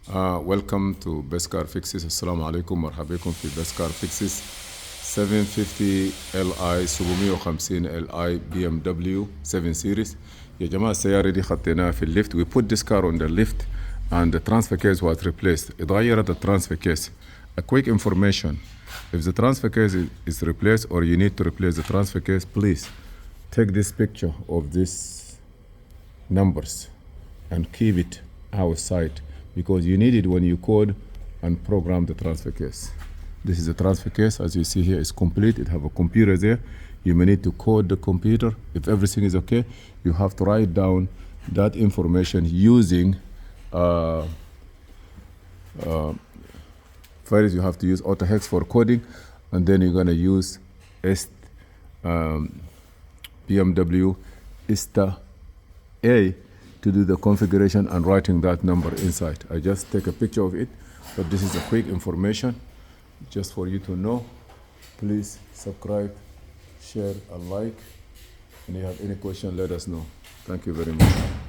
Welcome to Best Car Fixes. Assalamu alaikum, مرحبا بكم في Best Car Fixes 750Li 750Li BMW 7 Series. يا جماعة السيارة دي خطيناها في الليفت. We put this car on the lift and the transfer case was replaced. اتغيرت الترانسفير كيس. A quick information. If the transfer case is replaced or you need to replace the transfer case, please take this picture of these numbers and keep it outside because you need it when you code and program the transfer case. This is the transfer case. As you see here, it's complete. It have a computer there. You may need to code the computer. If everything is okay, you have to write down that information using first you have to use AutoHex for coding, and then you're gonna use BMW ISTA A to do the configuration and writing that number inside. I just take a picture of it, but this is a quick information just for you to know. Please subscribe, share, and like. And if you have any question, let us know. Thank you very much.